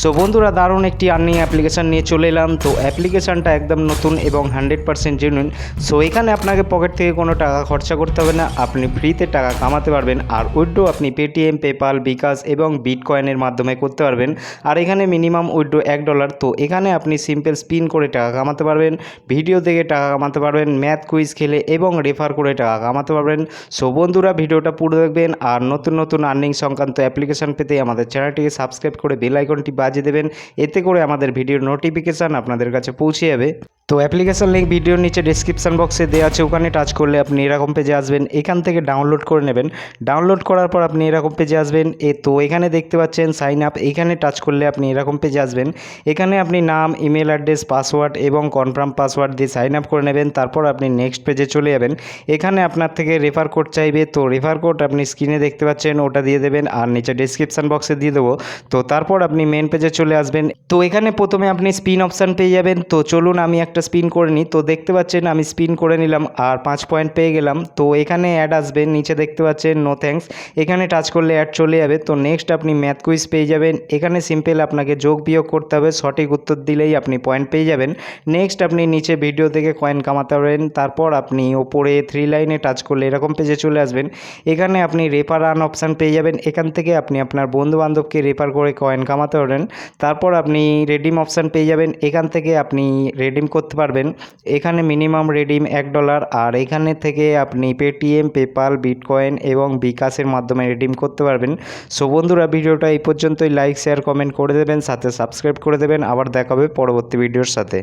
So বন্ধুরা, দারুণ একটি আর্নিং অ্যাপ্লিকেশান নিয়ে চলে এলাম। তো অ্যাপ্লিকেশানটা একদম নতুন এবং 100% জেনুইন। সো এখানে আপনাকে পকেট থেকে কোনো টাকা খরচা করতে হবে না, আপনি ফ্রিতে টাকা কামাতে পারবেন। আর উইথড্র আপনি পেটিএম, পেপাল, বিকাশ এবং বিটকয়েনের মাধ্যমে করতে পারবেন। আর এখানে মিনিমাম উইথড্র $1। তো এখানে আপনি সিম্পল স্পিন করে টাকা কামাতে পারবেন, ভিডিও দেখে টাকা কামাতে পারবেন, ম্যাথ কুইজ খেলে এবং রেফার করে টাকা কামাতে পারবেন। সো বন্ধুরা, ভিডিওটা পুরো দেখবেন। আর নতুন নতুন আর্নিং সংক্রান্ত অ্যাপ্লিকেশান পেতে আমাদের চ্যানেলটিকে সাবস্ক্রাইব করে বেল আইকনটি বাজিয়ে দেবেন। এতে করে আমাদের ভিডিওর নোটিফিকেশান আপনাদের কাছে পৌঁছে যাবে। তো অ্যাপ্লিকেশান লিঙ্ক ভিডিওর নিচে ডেসক্রিপশন বক্সে দেওয়া আছে, ওখানে টাচ করলে আপনি এরকম পেজে আসবেন। এখান থেকে ডাউনলোড করে নেবেন। ডাউনলোড করার পর আপনি এরকম পেজে আসবেন। তো এখানে দেখতে পাচ্ছেন সাইন আপ, এখানে টাচ করলে আপনি এরকম পেজে আসবেন। এখানে আপনি নাম, ইমেল অ্যাড্রেস, পাসওয়ার্ড এবং কনফার্ম পাসওয়ার্ড দিয়ে সাইন আপ করে নেবেন। তারপর আপনি নেক্সট পেজে চলে যাবেন। এখানে আপনার থেকে রেফার কোড চাইবে। তো রেফার কোড আপনি স্ক্রিনে দেখতে পাচ্ছেন, ওটা দিয়ে দেবেন আর নিচে ডেসক্রিপশন বক্সে দিয়ে দেবো। তো তারপর আপনি মেন পেজে চলে আসবেন। তো এখানে প্রথমে আপনি স্পিন অপশান পেয়ে যাবেন। তো চলুন আমি একটা স্পিন করে নিই। তো দেখতে পাচ্ছেন আমি স্পিন করে নিলাম আর 5 পয়েন্ট পেয়ে গেলাম। তো এখানে অ্যাড আসবে, নিচে দেখতে পাচ্ছেন নো থ্যাঙ্কস, এখানে টাচ করলে অ্যাড চলে যাবে। তো নেক্সট আপনি ম্যাথ কুইজ পেয়ে যাবেন। এখানে সিম্পল আপনাকে যোগ বিয়োগ করতে হবে, সঠিক উত্তর দিলেই আপনি পয়েন্ট পেয়ে যাবেন। নেক্সট আপনি নিচে ভিডিও থেকে কয়েন কামাতে পারবেন। তারপর আপনি ওপরে 3 লাইনে টাচ করলে এরকম পেজে চলে আসবেন। এখানে আপনি রেফার আন অপশান পেয়ে যাবেন। এখান থেকে আপনি আপনার বন্ধু বান্ধবকে রেফার করে কয়েন কামাতে পারবেন। তারপর আপনি রেডিম অপশান পেয়ে যাবেন। এখান থেকে আপনি রেডিম করতে পারবেন। এখানে মিনিমাম রেডিম $1। আর এখানে থেকে আপনি পেটিএম, পেপাল, বিটকয়েন এবং বিকাশের মাধ্যমে রেডিম করতে পারবেন। সো বন্ধুরা, ভিডিওটা এই পর্যন্তই। লাইক, শেয়ার, কমেন্ট করে দেবেন, সাথে সাবস্ক্রাইব করে দেবেন। আবার দেখা হবে পরবর্তী ভিডিওর সাথে।